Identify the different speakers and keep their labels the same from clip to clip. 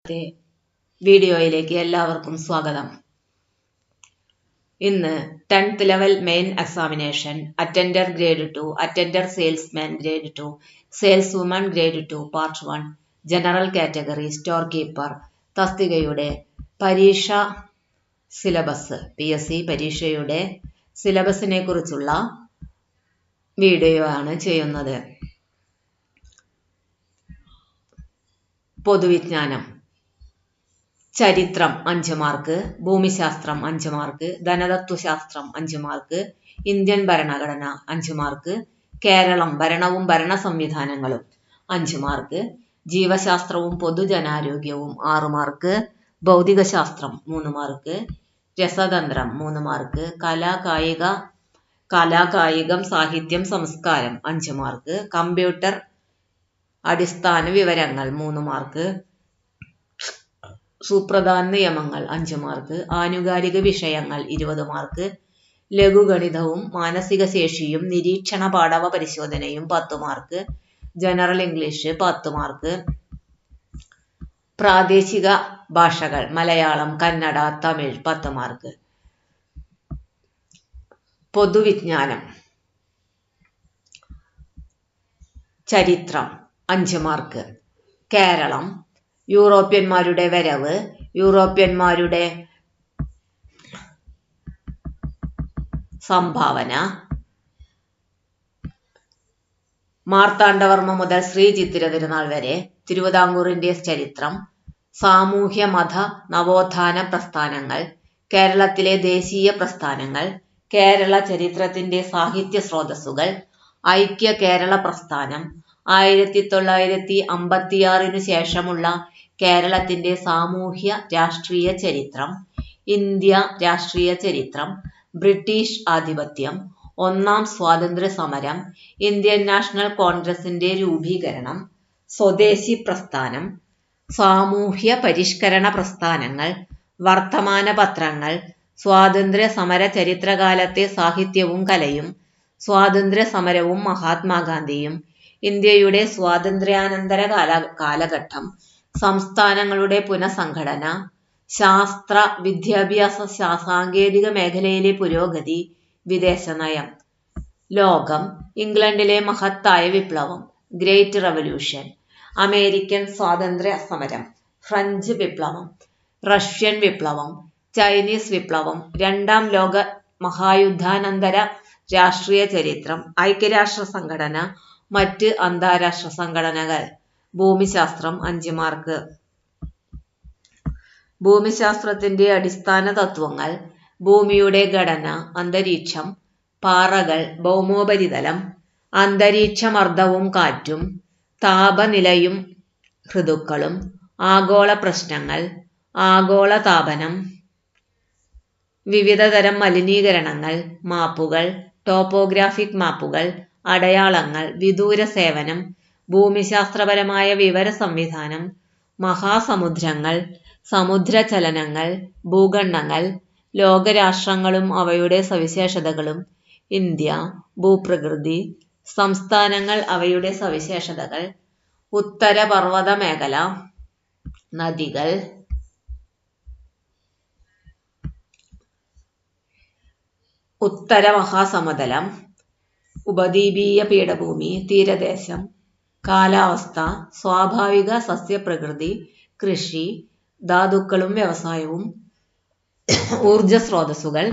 Speaker 1: ഇന്നത്തെ വീഡിയോയിലേക്ക് എല്ലാവർക്കും സ്വാഗതം. ഇന്ന് 10th level main examination attender grade 2, attender salesman grade 2, sales woman grade 2 part 1, general category store keeper തസ്തികയുടെ പരീക്ഷ സിലബസ്, PSC പരീക്ഷയുടെ സിലബസിനെ കുറിച്ചുള്ള വീഡിയോ ആണ് ചെയ്യുന്നത്. പൊതുവിജ്ഞാനം, ചരിത്രം 5 മാർക്ക്, ഭൂമിശാസ്ത്രം 5 മാർക്ക്, ധനതത്വശാസ്ത്രം 5 മാർക്ക്, ഇന്ത്യൻ ഭരണഘടന 5 മാർക്ക്, കേരളം ഭരണവും ഭരണ സംവിധാനങ്ങളും 5 മാർക്ക്, ജീവശാസ്ത്രവും പൊതുജനാരോഗ്യവും 6 മാർക്ക്, ഭൗതികശാസ്ത്രം 3 മാർക്ക്, രസതന്ത്രം 3 മാർക്ക്, കലാകായികം സാഹിത്യം സംസ്കാരം 5 മാർക്ക്, കമ്പ്യൂട്ടർ അടിസ്ഥാന വിവരങ്ങൾ 3 മാർക്ക്, സുപ്രധാന നിയമങ്ങൾ 5 മാർക്ക്, ആനുകാലിക വിഷയങ്ങൾ 20 മാർക്ക്, ലഘുഗണിതവും മാനസിക ശേഷിയും നിരീക്ഷണ പാടവ പരിശോധനയും 10 മാർക്ക്, ജനറൽ ഇംഗ്ലീഷ് 10 മാർക്ക്, പ്രാദേശിക ഭാഷകൾ മലയാളം, കന്നഡ, തമിഴ് 10 മാർക്ക്. പൊതുവിജ്ഞാനം, ചരിത്രം 5 മാർക്ക്, കേരളം, യൂറോപ്യന്മാരുടെ വരവ്, യൂറോപ്യന്മാരുടെ സംഭാവന, മാർത്താണ്ഡവർമ്മ മുതൽ ശ്രീ ചിത്തിര തിരുനാൾ വരെ, തിരുവിതാംകൂറിന്റെ ചരിത്രം, സാമൂഹ്യ മത നവോത്ഥാന പ്രസ്ഥാനങ്ങൾ, കേരളത്തിലെ ദേശീയ പ്രസ്ഥാനങ്ങൾ, കേരള ചരിത്രത്തിന്റെ സാഹിത്യ സ്രോതസ്സുകൾ, ഐക്യ കേരള പ്രസ്ഥാനം, 1956 ശേഷമുള്ള കേരളത്തിന്റെ സാമൂഹ്യ രാഷ്ട്രീയ ചരിത്രം, ഇന്ത്യ രാഷ്ട്രീയ ചരിത്രം, ബ്രിട്ടീഷ് ആധിപത്യം, ഒന്നാം സ്വാതന്ത്ര്യ സമരം, ഇന്ത്യൻ നാഷണൽ കോൺഗ്രസിന്റെ രൂപീകരണം, സ്വദേശി പ്രസ്ഥാനം, സാമൂഹ്യ പരിഷ്കരണ പ്രസ്ഥാനങ്ങൾ, വർത്തമാന പത്രങ്ങൾ, സ്വാതന്ത്ര്യ സമര ചരിത്രകാലത്തെ സാഹിത്യവും കലയും, സ്വാതന്ത്ര്യ സമരവും മഹാത്മാഗാന്ധിയും, ഇന്ത്യയുടെ സ്വാതന്ത്ര്യാനന്തര കാലഘട്ടം, സംസ്ഥാനങ്ങളുടെ പുനഃസംഘടന, ശാസ്ത്ര വിദ്യാഭ്യാസ സാങ്കേതിക മേഖലയിലെ പുരോഗതി, വിദേശനയം, ലോകം, ഇംഗ്ലണ്ടിലെ മഹത്തായ വിപ്ലവം, ഗ്രേറ്റ് റവല്യൂഷൻ, അമേരിക്കൻ സ്വാതന്ത്ര്യ സമരം, ഫ്രഞ്ച് വിപ്ലവം, റഷ്യൻ വിപ്ലവം, ചൈനീസ് വിപ്ലവം, രണ്ടാം ലോക മഹായുദ്ധാനന്തര രാഷ്ട്രീയ ചരിത്രം, ഐക്യരാഷ്ട്ര സംഘടന, മറ്റ് അന്താരാഷ്ട്ര സംഘടനകൾ. ഭൂമിശാസ്ത്രം 5 മാർക്ക്. ഭൂമിശാസ്ത്രത്തിന്റെ അടിസ്ഥാന തത്വങ്ങൾ, ഭൂമിയുടെ ഘടന, അന്തരീക്ഷം, പാറകൾ, ഭൗമോപരിതലം, അന്തരീക്ഷമർദ്ദവും കാറ്റും, താപനിലയും ഋതുക്കളും, ആഗോള പ്രശ്നങ്ങൾ, ആഗോളതാപനം, വിവിധതരം മലിനീകരണങ്ങൾ, മാപ്പുകൾ, ടോപ്പോഗ്രാഫിക് മാപ്പുകൾ, അടയാളങ്ങൾ, വിദൂര സേവനം, ഭൂമിശാസ്ത്രപരമായ വിവര സംവിധാനം, മഹാസമുദ്രങ്ങൾ, സമുദ്രചലനങ്ങൾ, ഭൂഖണ്ഡങ്ങൾ, ലോകരാഷ്ട്രങ്ങളും അവയുടെ സവിശേഷതകളും, ഇന്ത്യ, ഭൂപ്രകൃതി, സംസ്ഥാനങ്ങൾ അവയുടെ സവിശേഷതകൾ, ഉത്തരപർവ്വത മേഖല, നദികൾ, ഉത്തര മഹാസമതലം, ഉപദ്വീപീയ പീഠഭൂമി, തീരദേശം, കാലാവസ്ഥ, സ്വാഭാവിക സസ്യപ്രകൃതി, കൃഷി, ധാതുക്കളും വ്യവസായവും, ഊർജ സ്രോതസ്സുകൾ,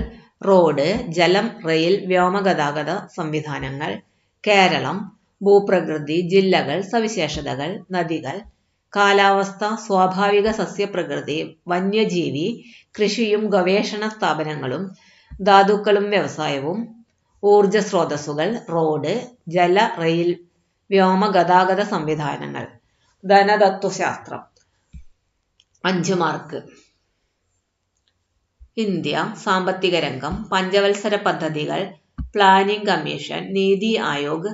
Speaker 1: റോഡ്, ജലം, റെയിൽ, വ്യോമഗതാഗത സംവിധാനങ്ങൾ, കേരളം, ഭൂപ്രകൃതി, ജില്ലകൾ, സവിശേഷതകൾ, നദികൾ, കാലാവസ്ഥ, സ്വാഭാവിക സസ്യപ്രകൃതി, വന്യജീവി, കൃഷിയും ഗവേഷണ സ്ഥാപനങ്ങളും, ധാതുക്കളും വ്യവസായവും, ഊർജ സ്രോതസ്സുകൾ, റോഡ്, ജല, റെയിൽ, വ്യോമഗതാഗത സംവിധാനങ്ങൾ. ധനതത്വശാസ്ത്രം 5 മാർക്ക്. ഇന്ത്യ, സാമ്പത്തിക രംഗം, പഞ്ചവത്സര പദ്ധതികൾ, പ്ലാനിംഗ് കമ്മീഷൻ, നീതി ആയോഗ്,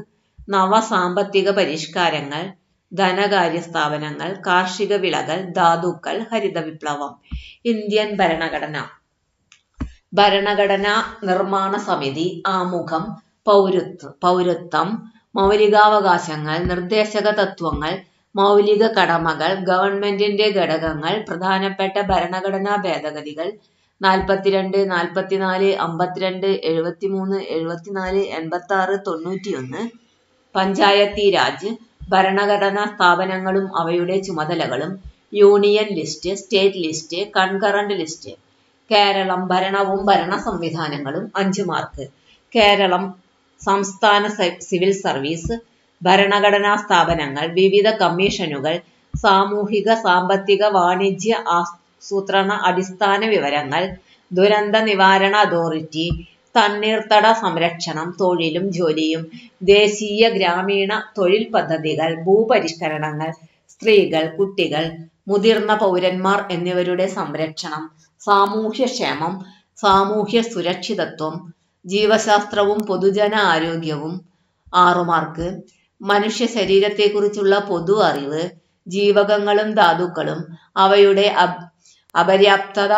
Speaker 1: നവ സാമ്പത്തിക പരിഷ്കാരങ്ങൾ, ധനകാര്യ സ്ഥാപനങ്ങൾ, കാർഷിക വിളകൾ, ധാതുക്കൾ, ഹരിത വിപ്ലവം. ഇന്ത്യൻ ഭരണഘടന, ഭരണഘടനാ നിർമ്മാണ സമിതി, ആമുഖം, പൗരത്വം, മൗലികാവകാശങ്ങൾ, നിർദ്ദേശക തത്വങ്ങൾ, മൗലിക കടമകൾ, ഗവൺമെന്റിന്റെ ഘടകങ്ങൾ, പ്രധാനപ്പെട്ട ഭരണഘടനാ ഭേദഗതികൾ 42, 44, 52, 73, 74, 86, 91, പഞ്ചായത്തി രാജ്, ഭരണഘടനാ സ്ഥാപനങ്ങളും അവയുടെ ചുമതലകളും, union list, state list, concurrent list. Keralam ഭരണവും ഭരണ സംവിധാനങ്ങളും 5 മാർക്ക്. കേരളം സംസ്ഥാന സിവിൽ സർവീസ്, ഭരണഘടനാ സ്ഥാപനങ്ങൾ, വിവിധ കമ്മീഷനുകൾ, സാമൂഹിക സാമ്പത്തിക വാണിജ്യ ആസൂത്രണ അടിസ്ഥാന വിവരങ്ങൾ, ദുരന്ത നിവാരണ അതോറിറ്റി, തണ്ണീർത്തട സംരക്ഷണം, തൊഴിലും ജോലിയും, ദേശീയ ഗ്രാമീണ തൊഴിൽ പദ്ധതികൾ, ഭൂപരിഷ്കരണങ്ങൾ, സ്ത്രീകൾ, കുട്ടികൾ, മുതിർന്ന പൗരന്മാർ എന്നിവരുടെ സംരക്ഷണം, സാമൂഹ്യക്ഷേമം, സാമൂഹ്യ സുരക്ഷിതത്വം, ജീവശാസ്ത്രവും പൊതുജന ആരോഗ്യവും 6 മാർക്ക്. മനുഷ്യ ശരീരത്തെക്കുറിച്ചുള്ള പൊതു അറിവ്, ജീവകങ്ങളും ധാതുക്കളും അവയുടെ അപര്യാപ്തത,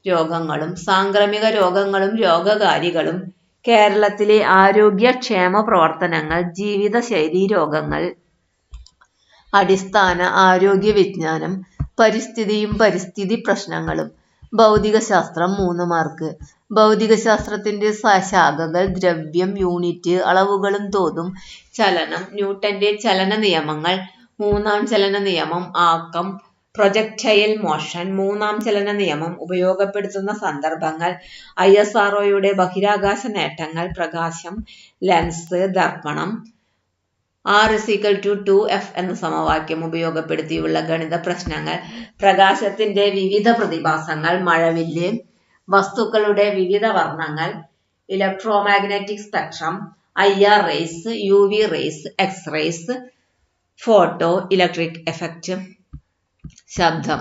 Speaker 1: രോഗങ്ങളും സാംക്രമിക രോഗങ്ങളും രോഗകാരികളും, കേരളത്തിലെ ആരോഗ്യക്ഷേമ പ്രവർത്തനങ്ങൾ, ജീവിതശൈലീ രോഗങ്ങൾ, അടിസ്ഥാന ആരോഗ്യ വിജ്ഞാനം, പരിസ്ഥിതിയും പരിസ്ഥിതി പ്രശ്നങ്ങളും. ഭൗതികശാസ്ത്രം 3 മാർക്ക്. ഭൗതികശാസ്ത്രത്തിന്റെ ശാഖകൾ ദ്രവ്യം, യൂണിറ്റ്, അളവുകളും തോതും, ചലനം, ന്യൂട്ടന്റെ ചലന നിയമങ്ങൾ, 3-ാം ചലന നിയമം, ആക്കം, പ്രൊജക്ടൈൽ മോഷൻ, 3-ാം ചലന നിയമം, ഉപയോഗപ്പെടുത്തുന്ന സന്ദർഭങ്ങൾ, ISROയുടെ ബഹിരാകാശ നേട്ടങ്ങൾ, പ്രകാശം, ലെൻസ്, ദർപ്പണം. R=2F എന്ന സമവാക്യം ഉപയോഗപ്പെടുത്തിയുള്ള ഗണിത പ്രശ്നങ്ങൾ, പ്രകാശത്തിന്റെ വിവിധ പ്രതിഭാസങ്ങൾ, മഴവില്ല്, വസ്തുക്കളുടെ വിവിധ വർണ്ണങ്ങൾ, electromagnetic spectrum, IR rays, UV rays, X rays, photo electric effect. ശബ്ദം.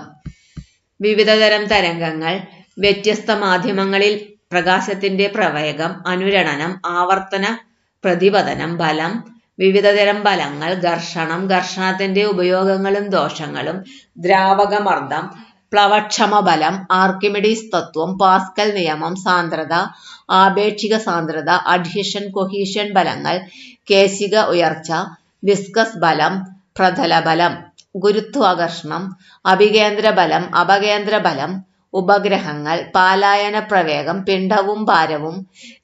Speaker 1: വിവിധതരം തരംഗങ്ങൾ, വ്യത്യസ്ത മാധ്യമങ്ങളിൽ പ്രകാശത്തിന്റെ പ്രവേഗം, അനുരണനം, ആവർത്തന പ്രതിപതനം, ബലം, വിവിധതരം ബലങ്ങൾ, ഘർഷണം, ഘർഷണത്തിന്റെ ഉപയോഗങ്ങളും ദോഷങ്ങളും, ദ്രാവകമർദ്ദം, പ്ലവക്ഷമ ബലം, ആർക്കിമിഡീസ് തത്വം, പാസ്കൽ നിയമം, സാന്ദ്രത, ആപേക്ഷിക സാന്ദ്രത, അഡ്ഹീഷൻ കൊഹീഷൻ ബലങ്ങൾ, കേശിക ഉയർച്ച, വിസ്കസ് ബലം, പ്രതല ബലം, ഗുരുത്വാകർഷണം, അഭികേന്ദ്ര ബലം, അപകേന്ദ്ര ബലം, ഉപഗ്രഹങ്ങൾ, പാലായന പ്രവേഗം, പിണ്ഡവും ഭാരവും,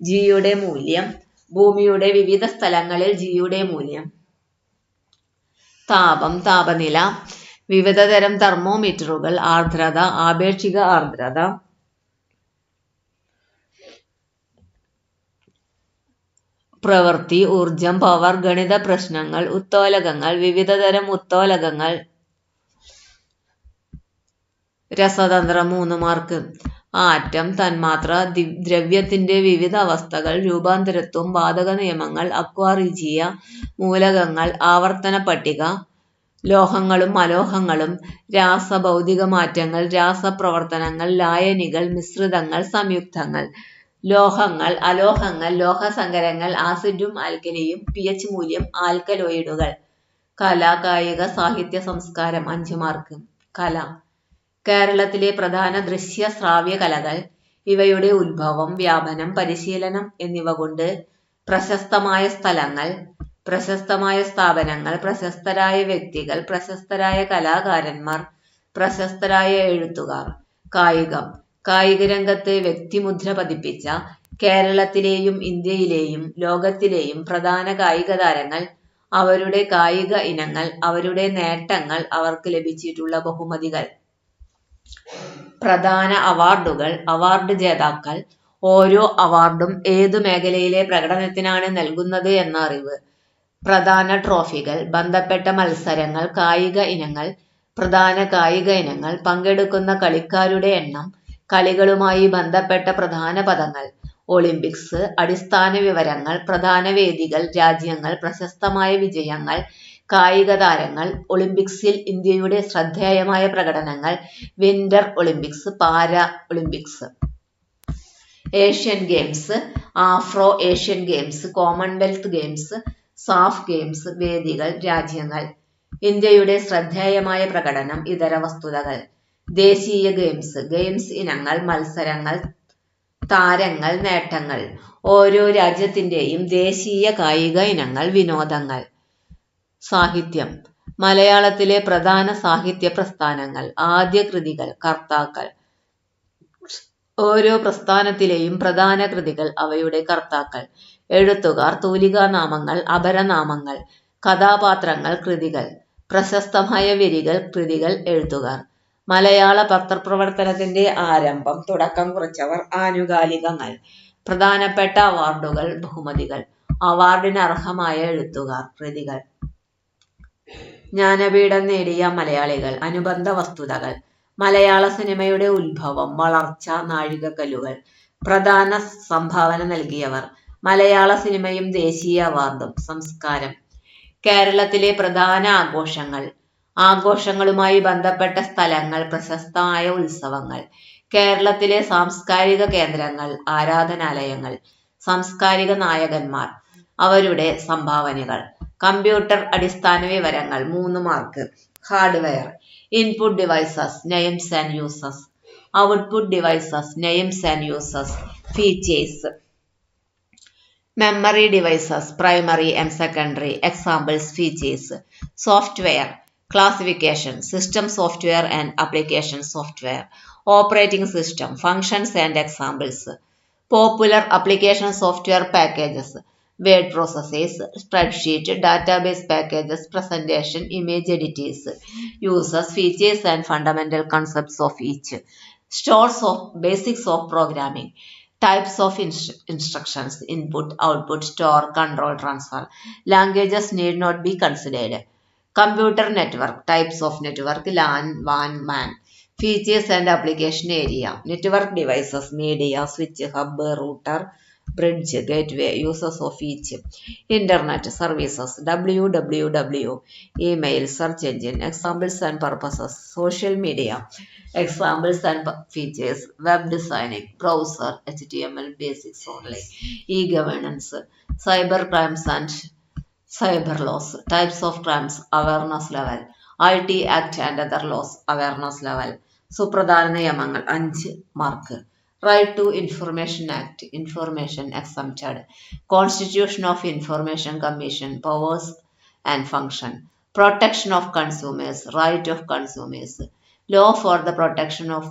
Speaker 1: ജിയുടെ മൂല്യം, ഭൂമിയുടെ വിവിധ സ്ഥലങ്ങളിൽ ജിയുടെ മൂല്യം. താപം, താപനില, വിവിധതരം തെർമോമീറ്ററുകൾ, ആർദ്രത, ആപേക്ഷിക ആർദ്രത, പ്രവൃത്തി, ഊർജം, പവർ, ഗണിത പ്രശ്നങ്ങൾ, ഉത്തോലകങ്ങൾ, വിവിധതരം ഉത്തോലകങ്ങൾ. രസതന്ത്രം 3 മാർക്ക്. ആറ്റം, തന്മാത്ര, ദ്രവ്യത്തിന്റെ വിവിധ അവസ്ഥകൾ, രൂപാന്തരത്വം, വാതക നിയമങ്ങൾ, അക്വാറിജിയ, മൂലകങ്ങൾ, ആവർത്തന പട്ടിക, ലോഹങ്ങളും അലോഹങ്ങളും, രാസഭൗതിക മാറ്റങ്ങൾ, രാസപ്രവർത്തനങ്ങൾ, ലായനികൾ, മിശ്രിതങ്ങൾ, സംയുക്തങ്ങൾ, ലോഹങ്ങൾ, അലോഹങ്ങൾ, ലോഹസങ്കരങ്ങൾ, ആസിഡും ആൽക്കലിയും, pH മൂല്യം, ആൽക്കലോയിഡുകൾ. കല, കായിക, സാഹിത്യ, സംസ്കാരം 5 മാർക്ക്. കല. കേരളത്തിലെ പ്രധാന ദൃശ്യ ശ്രാവ്യ കലകൾ, ഇവയുടെ ഉത്ഭവം, വ്യാപനം, പരിശീലനം എന്നിവ കൊണ്ട് പ്രശസ്തമായ സ്ഥലങ്ങൾ, പ്രശസ്തമായ സ്ഥാപനങ്ങൾ, പ്രശസ്തരായ വ്യക്തികൾ, പ്രശസ്തരായ കലാകാരന്മാർ, പ്രശസ്തരായ എഴുത്തുകാർ. കായികം. കായിക രംഗത്ത് വ്യക്തിമുദ്ര പതിപ്പിച്ച കേരളത്തിലെയും ഇന്ത്യയിലെയും ലോകത്തിലെയും പ്രധാന കായിക താരങ്ങൾ, അവരുടെ കായിക ഇനങ്ങൾ, അവരുടെ നേട്ടങ്ങൾ, അവർക്ക് ലഭിച്ചിട്ടുള്ള ബഹുമതികൾ. പ്രധാന അവാർഡുകൾ, അവാർഡ് ജേതാക്കൾ, ഓരോ അവാർഡും ഏതു മേഖലയിലെ പ്രകടനത്തിനാണ് നൽകുന്നത് എന്ന അറിവ്. പ്രധാന ട്രോഫികൾ, ബന്ധപ്പെട്ട മത്സരങ്ങൾ, കായിക ഇനങ്ങൾ, പ്രധാന കായിക ഇനങ്ങൾ, പങ്കെടുക്കുന്ന കളിക്കാരുടെ എണ്ണം, കളികളുമായി ബന്ധപ്പെട്ട പ്രധാന പദങ്ങൾ. ഒളിമ്പിക്സ്, അടിസ്ഥാന വിവരങ്ങൾ, പ്രധാന വേദികൾ, രാജ്യങ്ങൾ, പ്രശസ്തമായ വിജയങ്ങൾ, കായിക താരങ്ങൾ, ഒളിമ്പിക്സിൽ ഇന്ത്യയുടെ ശ്രദ്ധേയമായ പ്രകടനങ്ങൾ, winter Olympics, para Olympics. Asian games, Afro Asian games, Commonwealth games, SAF games, വേദികൾ, രാജ്യങ്ങൾ. ഇന്ത്യയുടെ ശ്രദ്ധേയമായ പ്രകടനം, ഇതര വസ്തുതകൾ. ദേശീയ ഗെയിംസ്, ഗെയിംസ് ഇനങ്ങൾ, മത്സരങ്ങൾ, താരങ്ങൾ, നേട്ടങ്ങൾ. ഓരോ രാജ്യത്തിന്റെയും ദേശീയ കായിക ഇനങ്ങൾ, വിനോദങ്ങൾ. സാഹിത്യം. മലയാളത്തിലെ പ്രധാന സാഹിത്യ പ്രസ്ഥാനങ്ങൾ. ആദ്യ കൃതികൾ. കർത്താക്കൾ. ഓരോ പ്രസ്ഥാനത്തിലെയും പ്രധാന കൃതികൾ, അവയുടെ കർത്താക്കൾ. എഴുത്തുകാർ. തൂലികാനാമങ്ങൾ. അപരനാമങ്ങൾ. കഥാപാത്രങ്ങൾ. കൃതികൾ. പ്രശസ്തമായ വരികൾ. കൃതികൾ. എഴുത്തുകാർ. മലയാള പത്രപ്രവർത്തനത്തിന്റെ ആരംഭം. തുടക്കം കുറിച്ചവർ. ആനുകാലികങ്ങൾ. പ്രധാനപ്പെട്ട അവാർഡുകൾ. ബഹുമതികൾ. അവാർഡിന് അർഹമായ എഴുത്തുകാർ. കൃതികൾ. ജ്ഞാനപീഠം നേടിയ മലയാളികൾ. അനുബന്ധ വസ്തുതകൾ. മലയാള സിനിമയുടെ ഉത്ഭവം. വളർച്ച. നാഴികക്കല്ലുകൾ. പ്രധാന സംഭാവന നൽകിയവർ. മലയാള സിനിമയും ദേശീയ അവാർഡും. സംസ്കാരം. കേരളത്തിലെ പ്രധാന ആഘോഷങ്ങൾ. ആഘോഷങ്ങളുമായി ബന്ധപ്പെട്ട സ്ഥലങ്ങൾ. പ്രശസ്തമായ ഉത്സവങ്ങൾ. കേരളത്തിലെ സാംസ്കാരിക കേന്ദ്രങ്ങൾ. ആരാധനാലയങ്ങൾ. സാംസ്കാരിക നായകന്മാർ. അവരുടെ സംഭാവനകൾ. കമ്പ്യൂട്ടർ അടിസ്ഥാന വിവരങ്ങൾ. 3 mark. Hardware. Input devices. Names and uses. Output devices. Names and uses. Features. Memory devices. Primary and secondary. Examples. Features. Software. Classification. System software and application software. Operating system. Functions and examples. Popular application software packages. Word processors. Spreadsheet. Database packages. Presentation. Image editors. Uses. Features and fundamental concepts of each. Stores of basics of programming. Types of instructions. Input, output, store, control, transfer. Languages need not be considered. Computer network. Types of network. LAN, WAN, MAN. Features and application area. Network devices. Media, switch, hub, router, bridge, gateway. Uses of each. Internet services. www. Email, search engine. Examples and purposes. Social media. Examples and features. Web designing. Browser. HTML basics only. E-governance. Cyber crimes and cyber laws. Types of crimes. Awareness level. IT Act and other laws. Awareness level. സുപ്രധാന നിയമങ്ങൾ. 5 mark. Right to Information Act. Information exempted. Constitution of Information Commission. Powers and function. Protection of consumers. Right of consumers. Law for the protection of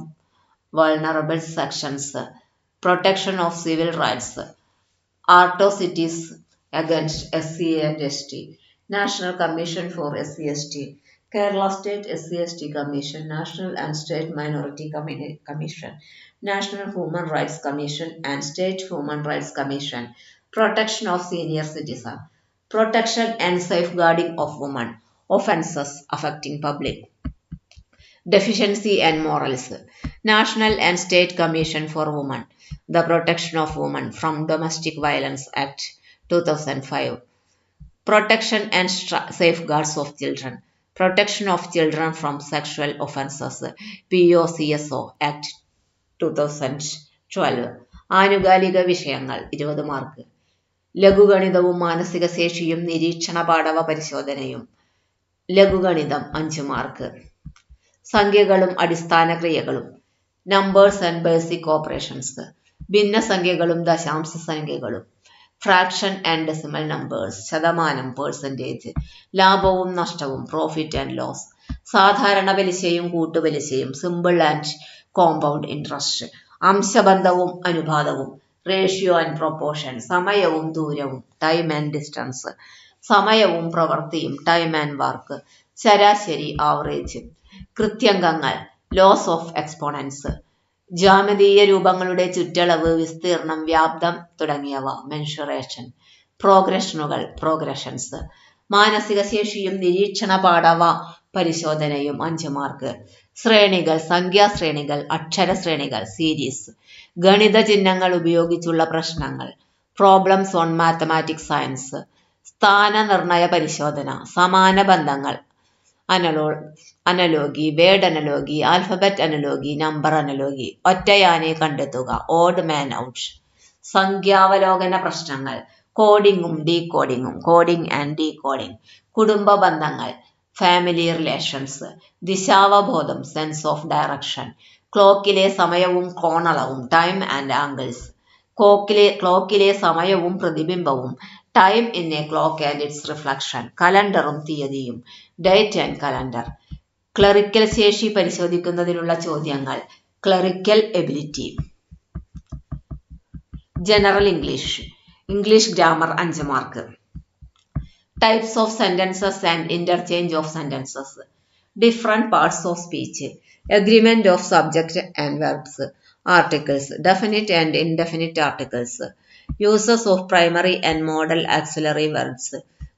Speaker 1: vulnerable sections. Protection of civil rights. Atrocities against SC and ST. National Commission for SC/ST. Kerala State SC/ST Commission. National and State Minority Commission. National Human Rights Commission and State Human Rights Commission. Protection of senior citizen. Protection and safeguarding of women. Offences affecting public. Deficiency and morals. National and State Commission for Women. The Protection of Women from Domestic Violence Act 2005. Protection and safeguards of children. Protection of children from sexual offences. POCSO Act 2012. ആനുകാലിക വിഷയങ്ങൾ. 20 mark. ലഘുഗണിതവും മാനസിക ശേഷിയും നിരീക്ഷണ പാടവ പരിശോധനയും. ലഘുഗണിതം 5 mark. സംഖ്യകളും അടിസ്ഥാന ക്രിയകളും. Numbers and basic operations. ഭിന്നസംഖ്യകളും ദശാംശ സംഖ്യകളും. Fraction and decimal numbers. ശതമാനം. പെർസെൻറ്റേജ്. ലാഭവും നഷ്ടവും. Profit and loss. സാധാരണ പലിശയും കൂട്ടുപലിശയും. Simple and compound interest. അംശബന്ധവും അനുപാതവും. Ratio and proportion. സമയവും ദൂരവും. Time and distance. സമയവും പ്രവൃത്തിയും. Time and work. ശരാശരി. ആവറേജ്. കൃത്യംഗങ്ങൾ. Laws of exponents. ജ്യാമിതീയ രൂപങ്ങളുടെ ചുറ്റളവ്, വിസ്തീർണം, വ്യാപ്തം തുടങ്ങിയവ. മെൻഷുറേഷൻ. പ്രോഗ്രഷനുകൾ. പ്രോഗ്രഷൻസ്. മാനസിക ശേഷിയും നിരീക്ഷണ പാടവ പരിശോധനയും. 5 മാർക്ക്. ശ്രേണികൾ. സംഖ്യാശ്രേണികൾ. അക്ഷരശ്രേണികൾ. സീരീസ്. ഗണിത ചിഹ്നങ്ങൾ ഉപയോഗിച്ചുള്ള പ്രശ്നങ്ങൾ. Problems on mathematics science. സ്ഥാനനിർണയ പരിശോധന. സമാന ബന്ധങ്ങൾ. Analogy. Word analogy. Alphabet analogy. Number analogy. ഒറ്റയാനെ കണ്ടെത്തുക. Odd man out. സംഖ്യാവലോകന പ്രശ്നങ്ങൾ. കോഡിങ്ങും ഡീകോഡിങ്ങും. Coding and decoding. കുടുംബ ബന്ധങ്ങൾ. Family relations. ദിശാവബോധം. Sense of direction. ക്ലോക്കിലെ സമയവും കോണളവും. Time and angles. ക്ലോക്കിലെ സമയവും പ്രതിബിംബവും. Time in a clock and its reflection, കലണ്ടറും തീയതിയും, ഡേറ്റ് ആൻഡ് കലണ്ടർ. ക്ലറിക്കൽ ശേഷി പരിശോധിക്കുന്നതിനുള്ള ചോദ്യങ്ങൾ. Clerical ability. General English grammar 5 mark. Types of sentences and interchange of sentences. Different parts of speech. Agreement of subject and verbs. Articles. Definite and indefinite articles. Uses of primary and modal auxiliary verbs.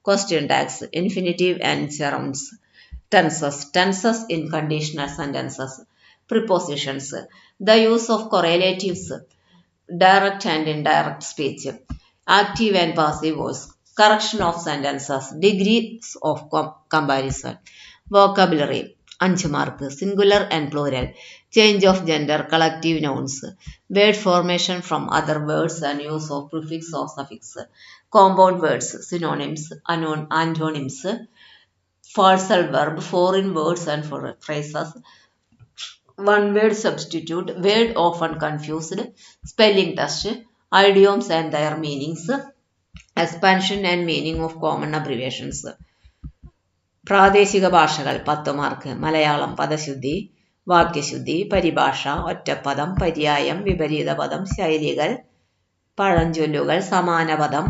Speaker 1: Question tags. Infinitive and gerunds. Tenses in conditional sentences. Prepositions. The use of correlatives. Direct and indirect speech. Active and passive voice. Correction of sentences. Degrees of comparison. Vocabulary 5 mark. Singular and plural. Change of gender, collective nouns. Word formation from other words and use of prefix or suffix. Compound words, synonyms, antonyms. Phrasal verb, foreign words and phrases. One word substitute, word often confused. Spelling test, idioms and their meanings. Expansion and meaning of common abbreviations. പ്രാദേശിക ഭാഷകൾ 10 mark. Malayalam. പദശുദ്ധി, വാക്യശുദ്ധി, പരിഭാഷ, ഒറ്റപ്പദം, പര്യായം, വിപരീത പദം, ശൈലികൾ, പഴഞ്ചൊല്ലുകൾ, സമാനപദം,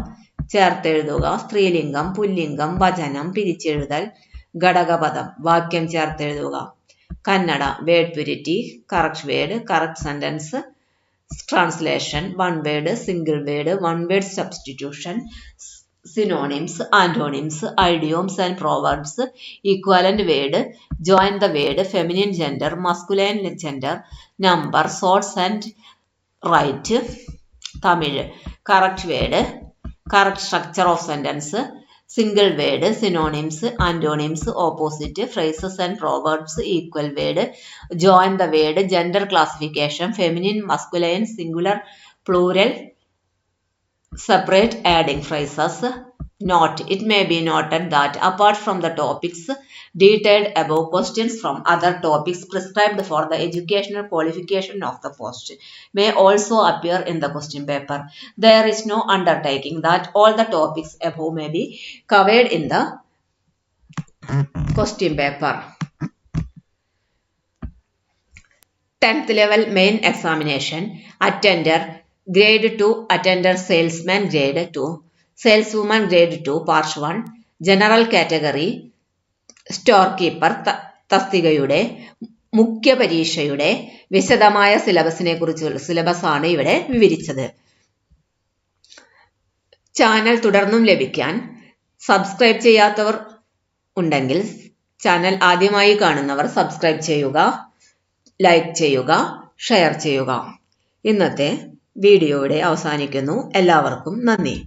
Speaker 1: ചേർത്തെഴുതുക, സ്ത്രീലിംഗം, പുല്ലിംഗം, വചനം, പിരിച്ചെഴുതൽ, ഘടകപദം, വാക്യം ചേർത്തെഴുതുക. Kannada. Word purity, correct word, correct sentence, translation, one word, single word, one word substitution, synonyms, antonyms, idioms and proverbs, equivalent word, join the word, feminine gender, masculine gender, number, sorts and right. Tamil. Correct word, correct structure of sentence, single word, synonyms, antonyms, opposite, phrases and proverbs, equal word, join the word, gender classification, feminine, masculine, singular, plural, separate, adding phrases. Note. It may be noted that apart from the topics detailed above, questions from other topics prescribed for the educational qualification of the post may also appear in the question paper. There is no undertaking that all the topics above may be covered in the question paper. 10th level main examination. Attender grade 2, attender salesman grade 2, saleswoman grade 2 part 1, general category, സ്റ്റോർകീപ്പർ തസ്തികയുടെ മുഖ്യ പരീക്ഷയുടെ വിശദമായ സിലബസാണ് ഇവിടെ വിവരിച്ചത്. Channel തുടർന്നും ലഭിക്കാൻ subscribe ചെയ്യാത്തവർ ഉണ്ടെങ്കിൽ channel ആദ്യമായി കാണുന്നവർ സബ്സ്ക്രൈബ് ചെയ്യുക, ലൈക്ക് ചെയ്യുക, ഷെയർ ചെയ്യുക. ഇന്നത്തെ വീഡിയോ ഇവിടെ അവസാനിക്കുന്നു. എല്ലാവർക്കും നന്ദി.